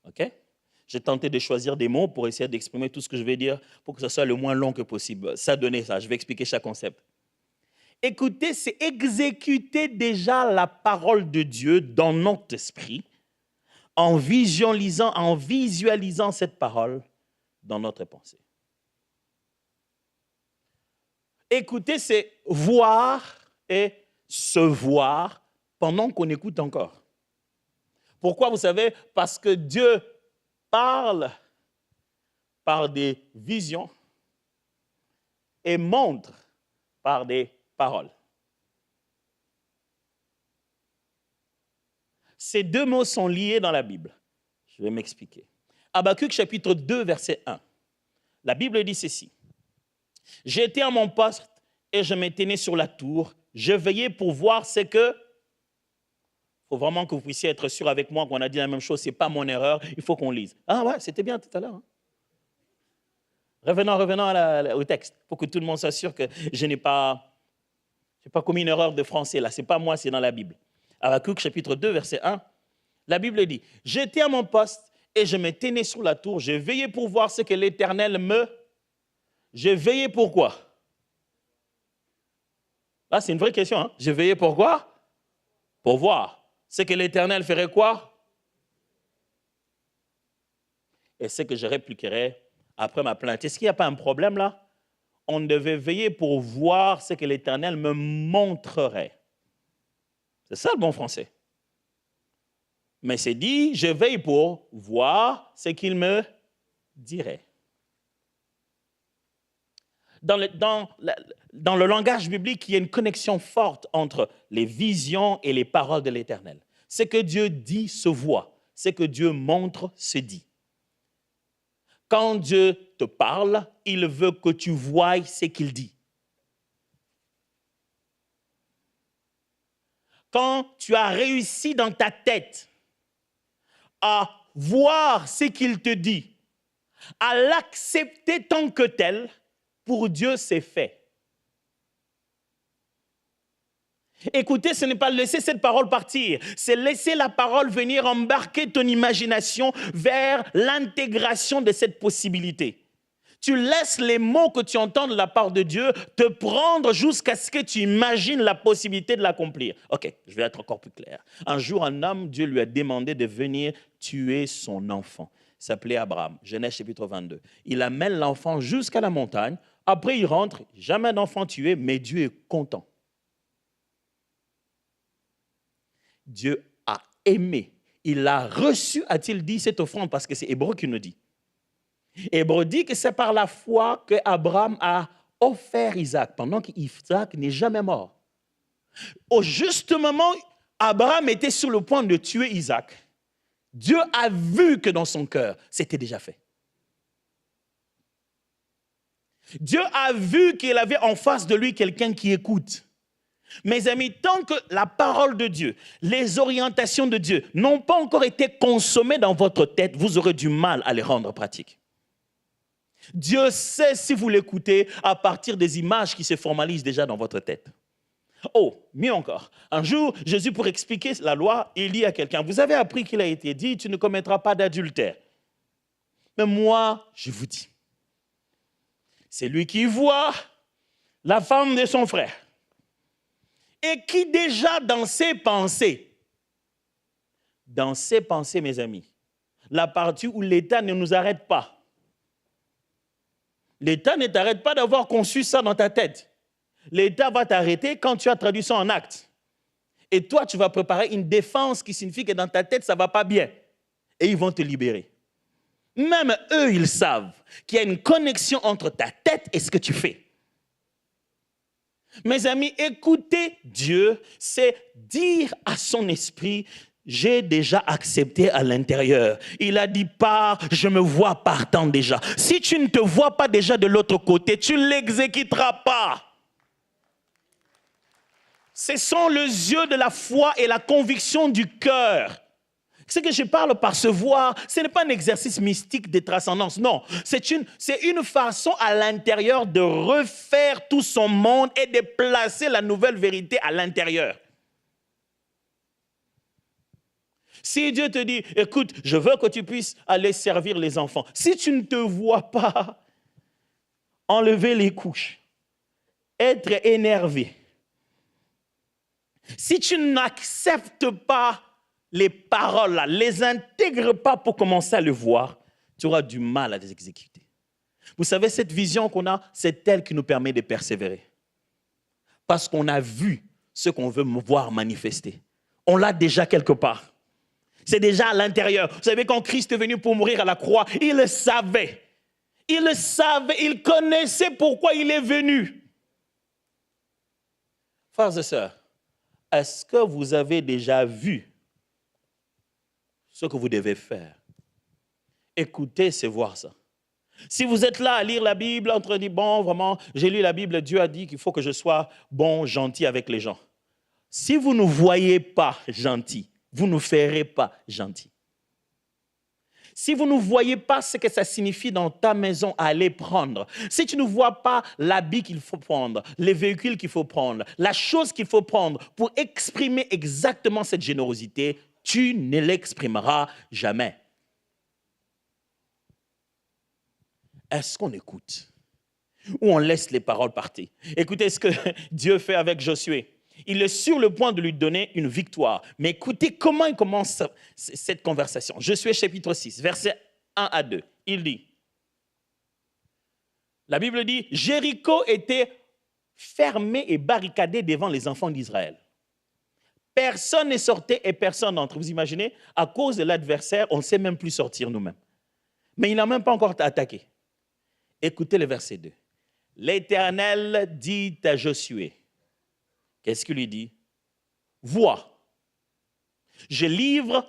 OK? J'ai tenté de choisir des mots pour essayer d'exprimer tout ce que je vais dire pour que ce soit le moins long que possible. Ça donnait ça, je vais expliquer chaque concept. Écouter, c'est exécuter déjà la parole de Dieu dans notre esprit en visualisant cette parole dans notre pensée. Écouter, c'est voir et se voir pendant qu'on écoute encore. Pourquoi, vous savez? Parce que Dieu parle par des visions et montre par des paroles. Ces deux mots sont liés dans la Bible. Je vais m'expliquer. Habakkuk chapitre 2, verset 1. La Bible dit ceci. J'étais à mon poste et je me tenais sur la tour. Je veillais pour voir ce que... Il faut vraiment que vous puissiez être sûr avec moi qu'on a dit la même chose. Ce n'est pas mon erreur. Il faut qu'on lise. Ah ouais, c'était bien tout à l'heure. Hein? Revenons au texte pour que tout le monde soit sûr que je n'ai pas commis une erreur de français. Là, ce n'est pas moi, c'est dans la Bible. Habakkuk chapitre 2, verset 1. La Bible dit, « J'étais à mon poste et je me tenais sur la tour. Je veillais pour voir ce que l'Éternel me... » Je veillais pour quoi? Là, c'est une vraie question. Hein? Je veillais pour quoi? Pour voir. C'est que l'Éternel ferait quoi? Et c'est que je répliquerai après ma plainte. Est-ce qu'il n'y a pas un problème là? On devait veiller pour voir ce que l'Éternel me montrerait. C'est ça le bon français. Mais c'est dit, je veille pour voir ce qu'il me dirait. Dans le langage biblique, il y a une connexion forte entre les visions et les paroles de l'Éternel. Ce que Dieu dit se voit, ce que Dieu montre se dit. Quand Dieu te parle, il veut que tu voies ce qu'il dit. Quand tu as réussi dans ta tête à voir ce qu'il te dit, à l'accepter tant que tel, pour Dieu, c'est fait. Écoutez, ce n'est pas laisser cette parole partir, c'est laisser la parole venir embarquer ton imagination vers l'intégration de cette possibilité. Tu laisses les mots que tu entends de la part de Dieu te prendre jusqu'à ce que tu imagines la possibilité de l'accomplir. Ok, je vais être encore plus clair. Un jour, un homme, Dieu lui a demandé de venir tuer son enfant. Il s'appelait Abraham, Genèse chapitre 22. Il amène l'enfant jusqu'à la montagne. Après, il rentre, jamais d'enfant tué, mais Dieu est content. Dieu a aimé. Il a reçu, a-t-il dit, cette offrande, parce que c'est Hébreu qui nous dit. Hébreu dit que c'est par la foi qu'Abraham a offert Isaac, pendant qu'Isaac n'est jamais mort. Au juste moment, Abraham était sur le point de tuer Isaac. Dieu a vu que dans son cœur, c'était déjà fait. Dieu a vu qu'il avait en face de lui quelqu'un qui écoute. Mes amis, tant que la parole de Dieu, les orientations de Dieu n'ont pas encore été consommées dans votre tête, vous aurez du mal à les rendre pratiques. Dieu sait si vous l'écoutez à partir des images qui se formalisent déjà dans votre tête. Oh, mieux encore, un jour, Jésus, pour expliquer la loi, il dit à quelqu'un, vous avez appris qu'il a été dit, tu ne commettras pas d'adultère. Mais moi, je vous dis, c'est lui qui voit la femme de son frère et qui déjà dans ses pensées, mes amis, la partie où l'État ne nous arrête pas, l'État ne t'arrête pas d'avoir conçu ça dans ta tête. L'État va t'arrêter quand tu as traduit ça en acte. Et toi, tu vas préparer une défense qui signifie que dans ta tête, ça ne va pas bien. Et ils vont te libérer. Même eux, ils savent qu'il y a une connexion entre ta tête et ce que tu fais. Mes amis, écouter Dieu, c'est dire à son esprit, j'ai déjà accepté à l'intérieur. Il a dit, pars, je me vois partant déjà. Si tu ne te vois pas déjà de l'autre côté, tu ne l'exécuteras pas. Ce sont les yeux de la foi et la conviction du cœur. Ce que je parle par se voir, ce n'est pas un exercice mystique de transcendance, non. C'est une façon à l'intérieur de refaire tout son monde et de placer la nouvelle vérité à l'intérieur. Si Dieu te dit, écoute, je veux que tu puisses aller servir les enfants. Si tu ne te vois pas, enlever les couches, être énervé. Si tu n'acceptes pas les paroles, là, les intègres pas pour commencer à le voir, tu auras du mal à les exécuter. Vous savez, cette vision qu'on a, c'est elle qui nous permet de persévérer. Parce qu'on a vu ce qu'on veut voir manifester. On l'a déjà quelque part. C'est déjà à l'intérieur. Vous savez, quand Christ est venu pour mourir à la croix, il le savait. Il le savait, il connaissait pourquoi il est venu. Frères et sœurs, est-ce que vous avez déjà vu ce que vous devez faire? Écouter, c'est voir ça. Si vous êtes là à lire la Bible, entre dire, bon, vraiment, j'ai lu la Bible, Dieu a dit qu'il faut que je sois bon, gentil avec les gens. Si vous ne voyez pas gentil, vous ne ferez pas gentil. Si vous ne voyez pas ce que ça signifie dans ta maison à aller prendre, si tu ne vois pas l'habit qu'il faut prendre, les véhicules qu'il faut prendre, la chose qu'il faut prendre pour exprimer exactement cette générosité, tu ne l'exprimeras jamais. Est-ce qu'on écoute ou on laisse les paroles partir? Écoutez ce que Dieu fait avec Josué. Il est sur le point de lui donner une victoire. Mais écoutez comment il commence cette conversation. Josué chapitre 6, versets 1 à 2. Il dit, la Bible dit, Jéricho était fermé et barricadé devant les enfants d'Israël. Personne ne sortait et personne n'entrait. Vous imaginez, à cause de l'adversaire, on ne sait même plus sortir nous-mêmes. Mais il n'a même pas encore attaqué. Écoutez le verset 2. L'Éternel dit à Josué, qu'est-ce qu'il lui dit? Vois, je livre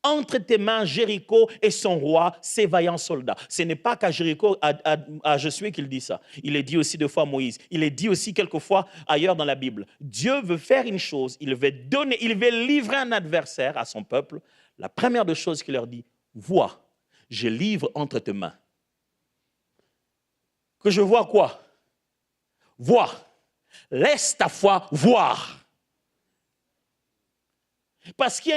entre tes mains Jéricho et son roi, ses vaillants soldats. Ce n'est pas qu'à Jéricho, à Josué qu'il dit ça. Il est dit aussi deux fois à Moïse. Il est dit aussi quelquefois ailleurs dans la Bible. Dieu veut faire une chose, il veut livrer un adversaire à son peuple. La première des choses qu'il leur dit, vois, je livre entre tes mains. Que je vois quoi? Vois. Laisse ta foi voir. Parce qu'il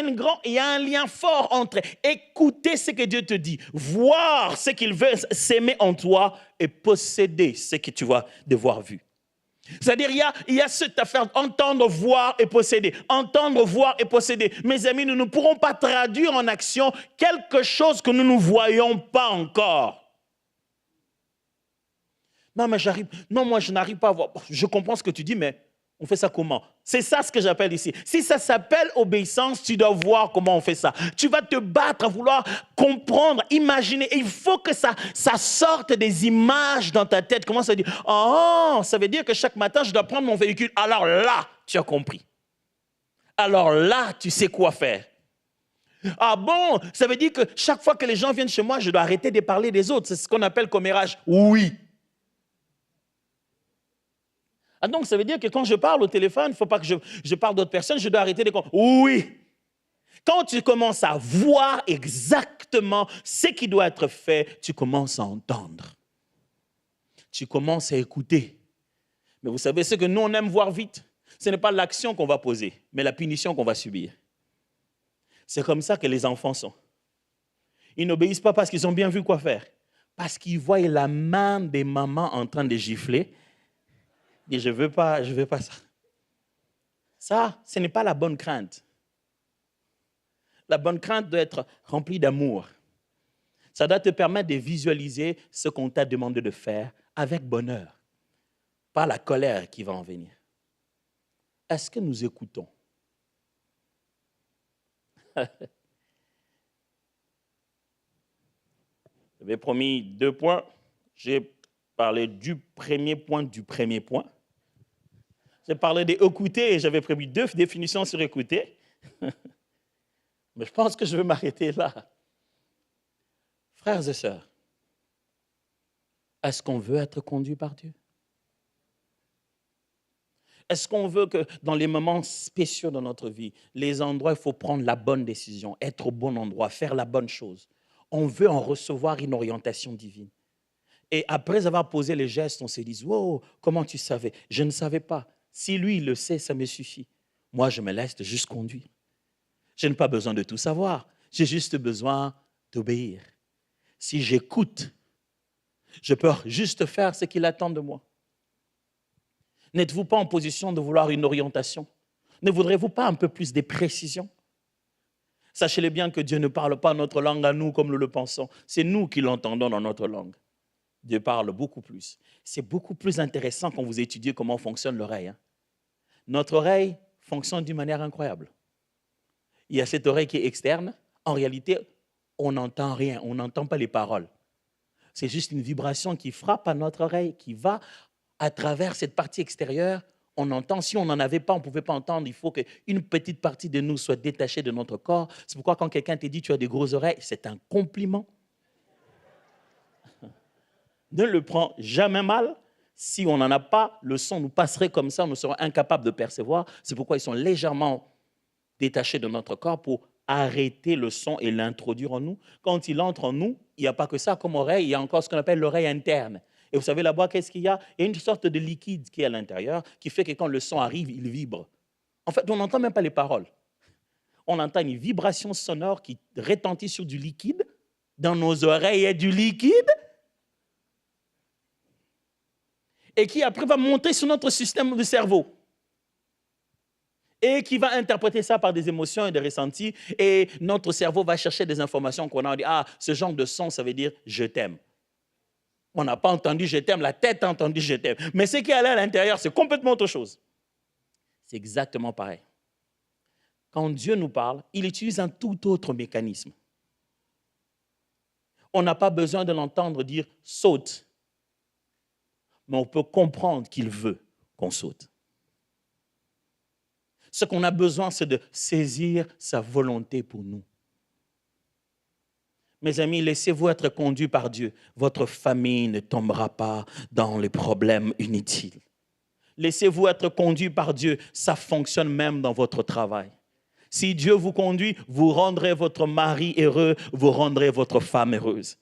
y a un lien fort entre écouter ce que Dieu te dit, voir ce qu'il veut s'aimer en toi et posséder ce que tu vas devoir vu. C'est-à-dire, il y a cette affaire entendre, voir et posséder. Entendre, voir et posséder. Mes amis, nous ne pourrons pas traduire en action quelque chose que nous ne voyons pas encore. Non, mais moi, je n'arrive pas à voir. Je comprends ce que tu dis, mais on fait ça comment? C'est ça ce que j'appelle ici. Si ça s'appelle obéissance, tu dois voir comment on fait ça. Tu vas te battre à vouloir comprendre, imaginer. Et il faut que ça sorte des images dans ta tête. Comment ça dit? Oh, ça veut dire que chaque matin, je dois prendre mon véhicule. Alors là, tu as compris. Alors là, tu sais quoi faire. Ah bon? Ça veut dire que chaque fois que les gens viennent chez moi, je dois arrêter de parler des autres. C'est ce qu'on appelle commérage. Oui. Ah donc, ça veut dire que quand je parle au téléphone, il ne faut pas que je parle d'autres personnes, je dois arrêter de... Oui. Quand tu commences à voir exactement ce qui doit être fait, tu commences à entendre. Tu commences à écouter. Mais vous savez ce que nous, on aime voir vite? Ce n'est pas l'action qu'on va poser, mais la punition qu'on va subir. C'est comme ça que les enfants sont. Ils n'obéissent pas parce qu'ils ont bien vu quoi faire. Parce qu'ils voient la main des mamans en train de gifler. Et je veux pas ça. Ça, ce n'est pas la bonne crainte. La bonne crainte doit être remplie d'amour. Ça doit te permettre de visualiser ce qu'on t'a demandé de faire avec bonheur, pas la colère qui va en venir. Est-ce que nous écoutons? J'avais promis 2 points. J'ai parlé du premier point. J'ai parlé d'écouter et j'avais prévu 2 définitions sur écouter. Mais je pense que je vais m'arrêter là. Frères et sœurs, est-ce qu'on veut être conduit par Dieu? Est-ce qu'on veut que dans les moments spéciaux de notre vie, les endroits où il faut prendre la bonne décision, être au bon endroit, faire la bonne chose, on veut en recevoir une orientation divine? Et après avoir posé les gestes, on se dit « Wow, comment tu savais? Je ne savais pas. Si lui, il le sait, ça me suffit. Moi, je me laisse juste conduire. Je n'ai pas besoin de tout savoir. J'ai juste besoin d'obéir. Si j'écoute, je peux juste faire ce qu'il attend de moi. » N'êtes-vous pas en position de vouloir une orientation? Ne voudrez-vous pas un peu plus de précision? Sachez-le bien que Dieu ne parle pas notre langue à nous comme nous le pensons. C'est nous qui l'entendons dans notre langue. Dieu parle beaucoup plus. C'est beaucoup plus intéressant quand vous étudiez comment fonctionne l'oreille. Notre oreille fonctionne d'une manière incroyable. Il y a cette oreille qui est externe. En réalité, on n'entend rien, on n'entend pas les paroles. C'est juste une vibration qui frappe à notre oreille, qui va à travers cette partie extérieure. On entend, si on n'en avait pas, on ne pouvait pas entendre. Il faut qu'une petite partie de nous soit détachée de notre corps. C'est pourquoi quand quelqu'un te dit « tu as des grosses oreilles », c'est un compliment. Ne le prends jamais mal. Si on n'en a pas, le son nous passerait comme ça, nous serons incapables de percevoir. C'est pourquoi ils sont légèrement détachés de notre corps pour arrêter le son et l'introduire en nous. Quand il entre en nous, il n'y a pas que ça comme oreille, il y a encore ce qu'on appelle l'oreille interne. Et vous savez là-bas, qu'est-ce qu'il y a? Il y a une sorte de liquide qui est à l'intérieur, qui fait que quand le son arrive, il vibre. En fait, on n'entend même pas les paroles. On entend une vibration sonore qui retentit sur du liquide. Dans nos oreilles, il y a du liquide. Et qui après va monter sur notre système de cerveau. Et qui va interpréter ça par des émotions et des ressentis. Et notre cerveau va chercher des informations qu'on a dit, ah, ce genre de son, ça veut dire « je t'aime ». On n'a pas entendu « je t'aime », la tête a entendu « je t'aime ». Mais ce qui est allé à l'intérieur, c'est complètement autre chose. C'est exactement pareil. Quand Dieu nous parle, il utilise un tout autre mécanisme. On n'a pas besoin de l'entendre dire « saute ». Mais on peut comprendre qu'il veut qu'on saute. Ce qu'on a besoin, c'est de saisir sa volonté pour nous. Mes amis, laissez-vous être conduits par Dieu. Votre famille ne tombera pas dans les problèmes inutiles. Laissez-vous être conduits par Dieu. Ça fonctionne même dans votre travail. Si Dieu vous conduit, vous rendrez votre mari heureux, vous rendrez votre femme heureuse.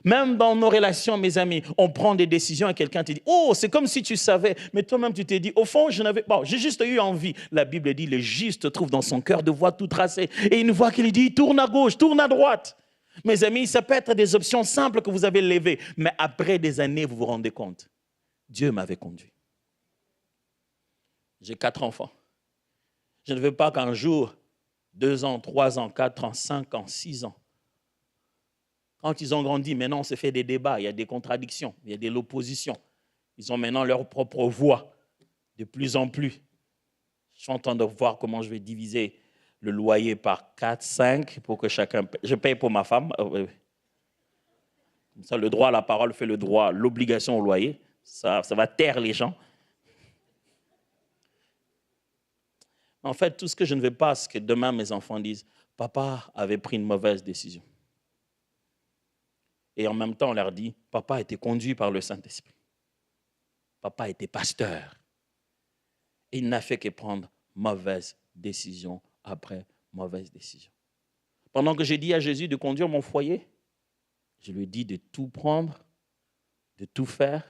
Même dans nos relations, mes amis, on prend des décisions et quelqu'un te dit « Oh, c'est comme si tu savais. » Mais toi-même, tu t'es dit « Au fond, j'ai juste eu envie. » La Bible dit « Le juste trouve dans son cœur de voies tout tracées. » Et une voix qui lui dit « Tourne à gauche, tourne à droite. » Mes amis, ça peut être des options simples que vous avez levées. Mais après des années, vous vous rendez compte. Dieu m'avait conduit. J'ai 4 enfants. Je ne veux pas qu'un jour, 2 ans, 3 ans, 4 ans, 5 ans, 6 ans, quand ils ont grandi, maintenant, on se fait des débats, il y a des contradictions, il y a de l'opposition. Ils ont maintenant leur propre voix, de plus en plus. Je suis en train de voir comment je vais diviser le loyer par 4, 5, pour que chacun paye. Je paye pour ma femme. Comme ça, le droit à la parole fait le droit, l'obligation au loyer. Ça va taire les gens. En fait, tout ce que je ne veux pas, c'est que demain, mes enfants disent « Papa avait pris une mauvaise décision. » Et en même temps, on leur dit « Papa a été conduit par le Saint-Esprit. Papa était pasteur. » Et il n'a fait que prendre mauvaise décision après mauvaise décision. Pendant que j'ai dit à Jésus de conduire mon foyer, je lui ai dit de tout prendre, de tout faire.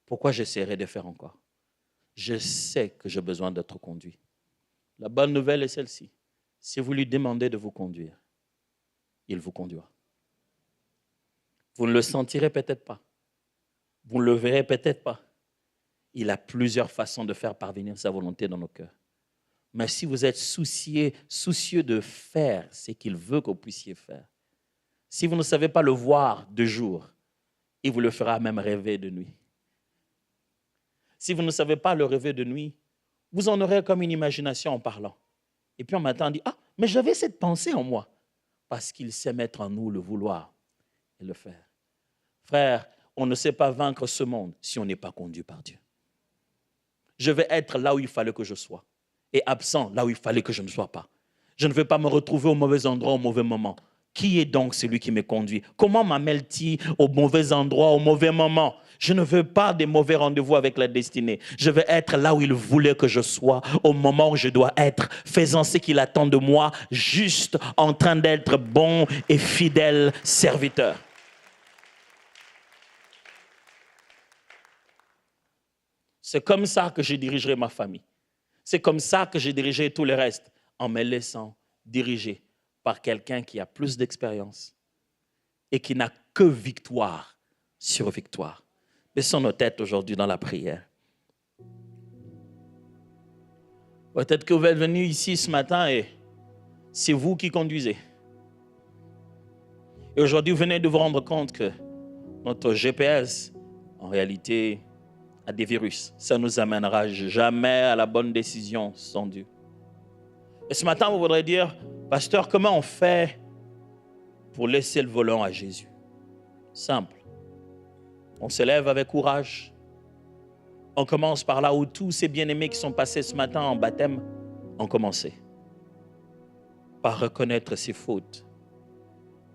Pourquoi j'essaierai de faire encore? Je sais que j'ai besoin d'être conduit. La bonne nouvelle est celle-ci. Si vous lui demandez de vous conduire, il vous conduira. Vous ne le sentirez peut-être pas. Vous ne le verrez peut-être pas. Il a plusieurs façons de faire parvenir sa volonté dans nos cœurs. Mais si vous êtes soucieux de faire ce qu'il veut que vous puissiez faire, si vous ne savez pas le voir de jour, il vous le fera même rêver de nuit. Si vous ne savez pas le rêver de nuit, vous en aurez comme une imagination en parlant. Et puis on matin, on dit « Ah, mais j'avais cette pensée en moi. » Parce qu'il sait mettre en nous le vouloir et le faire. Frère, on ne sait pas vaincre ce monde si on n'est pas conduit par Dieu. Je vais être là où il fallait que je sois et absent là où il fallait que je ne sois pas. Je ne veux pas me retrouver au mauvais endroit au mauvais moment. Qui est donc celui qui me conduit? Comment m'amène-t-il au mauvais endroit au mauvais moment? Je ne veux pas des mauvais rendez-vous avec la destinée. Je veux être là où il voulait que je sois, au moment où je dois être, faisant ce qu'il attend de moi, juste en train d'être bon et fidèle serviteur. C'est comme ça que je dirigerai ma famille. C'est comme ça que je dirigerai tout le reste, en me laissant diriger par quelqu'un qui a plus d'expérience et qui n'a que victoire sur victoire. Baissons nos têtes aujourd'hui dans la prière. Peut-être que vous êtes venus ici ce matin et c'est vous qui conduisez. Et aujourd'hui, vous venez de vous rendre compte que notre GPS, en réalité, a des virus. Ça ne nous amènera jamais à la bonne décision sans Dieu. Et ce matin, vous voudrez dire, pasteur, comment on fait pour laisser le volant à Jésus? Simple. On se lève avec courage. On commence par là où tous ces bien-aimés qui sont passés ce matin en baptême ont commencé. Par reconnaître ses fautes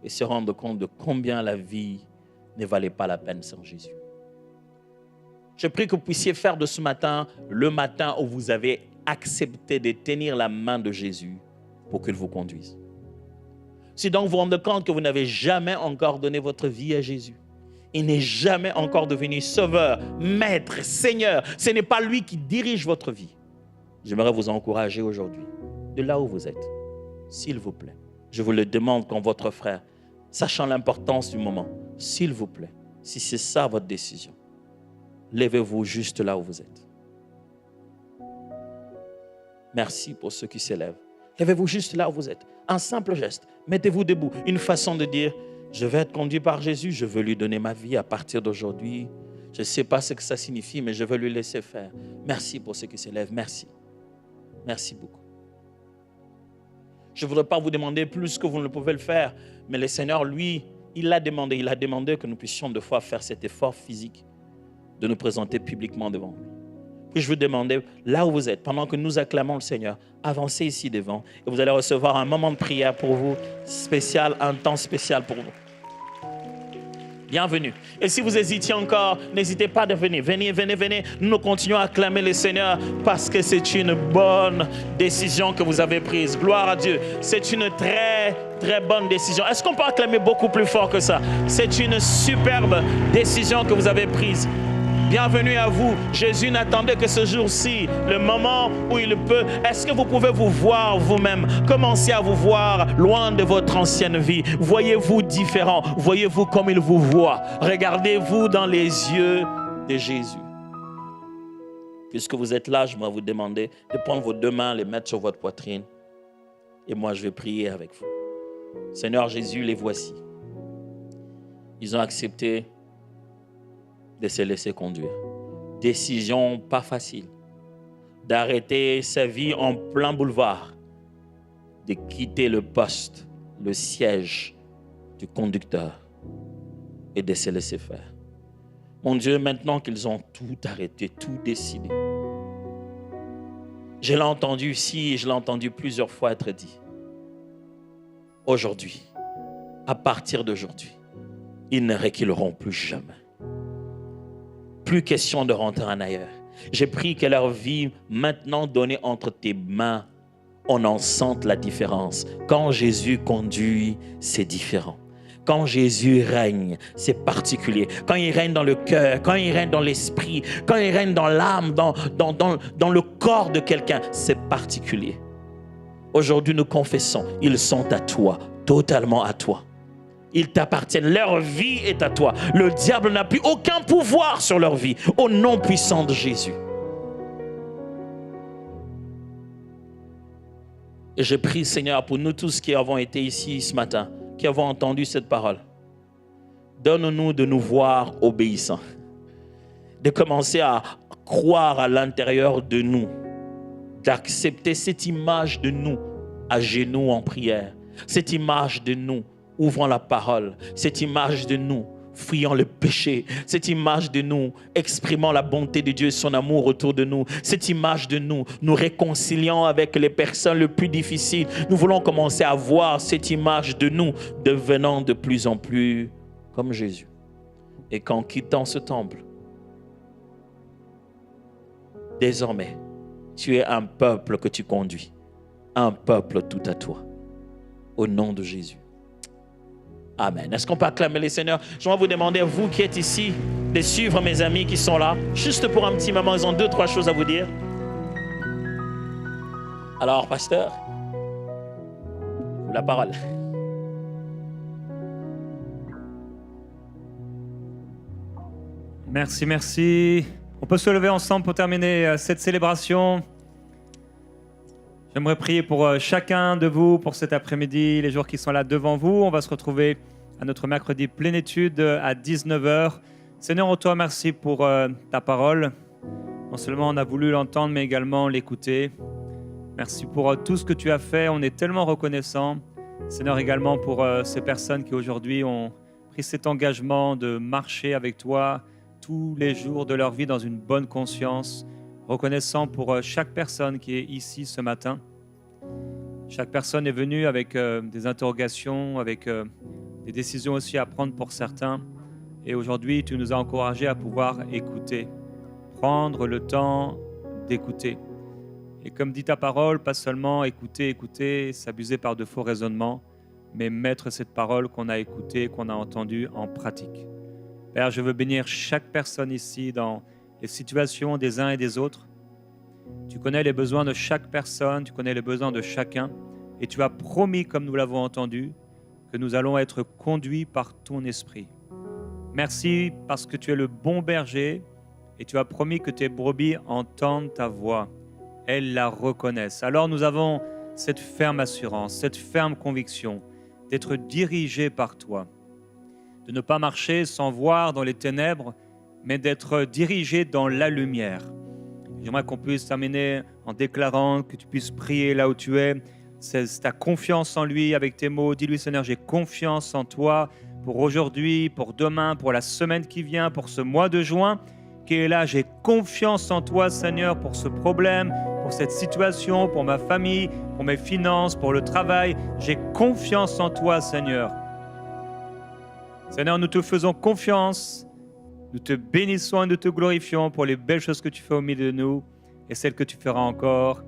et se rendre compte de combien la vie ne valait pas la peine sans Jésus. Je prie que vous puissiez faire de ce matin le matin où vous avez accepté de tenir la main de Jésus pour qu'il vous conduise. Si donc vous vous rendez compte que vous n'avez jamais encore donné votre vie à Jésus, il n'est jamais encore devenu sauveur, maître, seigneur, ce n'est pas lui qui dirige votre vie. J'aimerais vous encourager aujourd'hui, de là où vous êtes, s'il vous plaît. Je vous le demande comme votre frère, sachant l'importance du moment, s'il vous plaît, si c'est ça votre décision, levez-vous juste là où vous êtes. Merci pour ceux qui s'élèvent. Levez-vous juste là où vous êtes. Un simple geste. Mettez-vous debout. Une façon de dire, je vais être conduit par Jésus, je veux lui donner ma vie à partir d'aujourd'hui. Je ne sais pas ce que ça signifie, mais je veux lui laisser faire. Merci pour ceux qui s'élèvent. Merci. Merci beaucoup. Je ne voudrais pas vous demander plus que vous ne pouvez le faire, mais le Seigneur, lui, il l'a demandé. Il a demandé que nous puissions de fois faire cet effort physique de nous présenter publiquement devant lui. Puis je vous demander, là où vous êtes, pendant que nous acclamons le Seigneur, avancez ici devant et vous allez recevoir un moment de prière pour vous, spécial, un temps spécial pour vous. Bienvenue. Et si vous hésitiez encore, n'hésitez pas à venir. Venez. Nous continuons à acclamer le Seigneur parce que c'est une bonne décision que vous avez prise. Gloire à Dieu. C'est une très, très bonne décision. Est-ce qu'on peut acclamer beaucoup plus fort que ça? C'est une superbe décision que vous avez prise. Bienvenue à vous. Jésus n'attendait que ce jour-ci, le moment où il peut. Est-ce que vous pouvez vous voir vous-même? Commencez à vous voir loin de votre ancienne vie. Voyez-vous différent. Voyez-vous comme il vous voit. Regardez-vous dans les yeux de Jésus. Puisque vous êtes là, je vais vous demander de prendre vos deux mains, les mettre sur votre poitrine. Et moi, je vais prier avec vous. Seigneur Jésus, les voici. Ils ont accepté de se laisser conduire. Décision pas facile. D'arrêter sa vie en plein boulevard. De quitter le poste, le siège du conducteur et de se laisser faire. Mon Dieu, maintenant qu'ils ont tout arrêté, tout décidé. Je l'ai entendu ici et je l'ai entendu plusieurs fois être dit. Aujourd'hui, à partir d'aujourd'hui, ils ne reculeront plus jamais. Plus question de rentrer en ailleurs. J'ai pris que leur vie, maintenant donnée entre tes mains, on en sente la différence. Quand Jésus conduit, c'est différent. Quand Jésus règne, c'est particulier. Quand il règne dans le cœur, quand il règne dans l'esprit, quand il règne dans l'âme, dans le corps de quelqu'un, c'est particulier. Aujourd'hui, nous confessons, ils sont à toi, totalement à toi. Ils t'appartiennent, leur vie est à toi. Le diable n'a plus aucun pouvoir sur leur vie, au nom puissant de Jésus. Et je prie, Seigneur, pour nous tous qui avons été ici ce matin, qui avons entendu cette parole. Donne-nous de nous voir obéissants, de commencer à croire à l'intérieur de nous, d'accepter cette image de nous à genoux en prière, cette image de nous ouvrant la parole, cette image de nous fuyant le péché, cette image de nous exprimant la bonté de Dieu et son amour autour de nous, cette image de nous nous réconciliant avec les personnes les plus difficiles. Nous voulons commencer à voir cette image de nous devenant de plus en plus comme Jésus. Et qu'en quittant ce temple, désormais, tu es un peuple que tu conduis, un peuple tout à toi, au nom de Jésus. Amen. Est-ce qu'on peut acclamer les Seigneurs? Je vais vous demander, vous qui êtes ici, de suivre mes amis qui sont là. Juste pour un petit moment, ils ont 2-3 choses à vous dire. Alors, pasteur, la parole. Merci. On peut se lever ensemble pour terminer cette célébration. J'aimerais prier pour chacun de vous pour cet après-midi, les jours qui sont là devant vous. On va se retrouver à notre mercredi plénitude à 19h. Seigneur, on te remercie pour ta parole. Non seulement on a voulu l'entendre, mais également l'écouter. Merci pour tout ce que tu as fait. On est tellement reconnaissants. Seigneur, également pour ces personnes qui aujourd'hui ont pris cet engagement de marcher avec toi tous les jours de leur vie dans une bonne conscience. Reconnaissant pour chaque personne qui est ici ce matin. Chaque personne est venue avec des interrogations, avec des décisions aussi à prendre pour certains. Et aujourd'hui, tu nous as encouragés à pouvoir écouter, prendre le temps d'écouter. Et comme dit ta parole, pas seulement écouter, s'abuser par de faux raisonnements, mais mettre cette parole qu'on a écoutée, qu'on a entendue en pratique. Père, je veux bénir chaque personne ici dans les situations des uns et des autres. Tu connais les besoins de chaque personne, tu connais les besoins de chacun, et tu as promis, comme nous l'avons entendu, que nous allons être conduits par ton esprit. Merci parce que tu es le bon berger et tu as promis que tes brebis entendent ta voix, elles la reconnaissent. Alors nous avons cette ferme assurance, cette ferme conviction d'être dirigés par toi, de ne pas marcher sans voir dans les ténèbres, mais d'être dirigé dans la lumière. J'aimerais qu'on puisse terminer en déclarant que tu puisses prier là où tu es. C'est ta confiance en lui avec tes mots. Dis-lui, Seigneur, j'ai confiance en toi pour aujourd'hui, pour demain, pour la semaine qui vient, pour ce mois de juin qui est là. J'ai confiance en toi, Seigneur, pour ce problème, pour cette situation, pour ma famille, pour mes finances, pour le travail. J'ai confiance en toi, Seigneur. Seigneur, nous te faisons confiance, nous te bénissons et nous te glorifions pour les belles choses que tu fais au milieu de nous et celles que tu feras encore.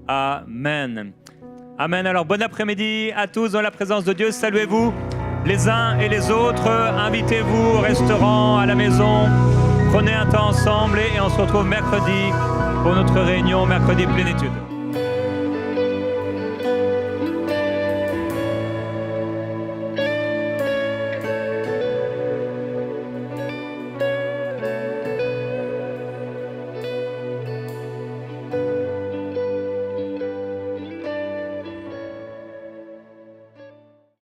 Amen. Amen. Alors, bon après-midi à tous dans la présence de Dieu. Saluez-vous les uns et les autres. Invitez-vous au restaurant, à la maison. Prenez un temps ensemble et on se retrouve mercredi pour notre réunion Mercredi Plénitude.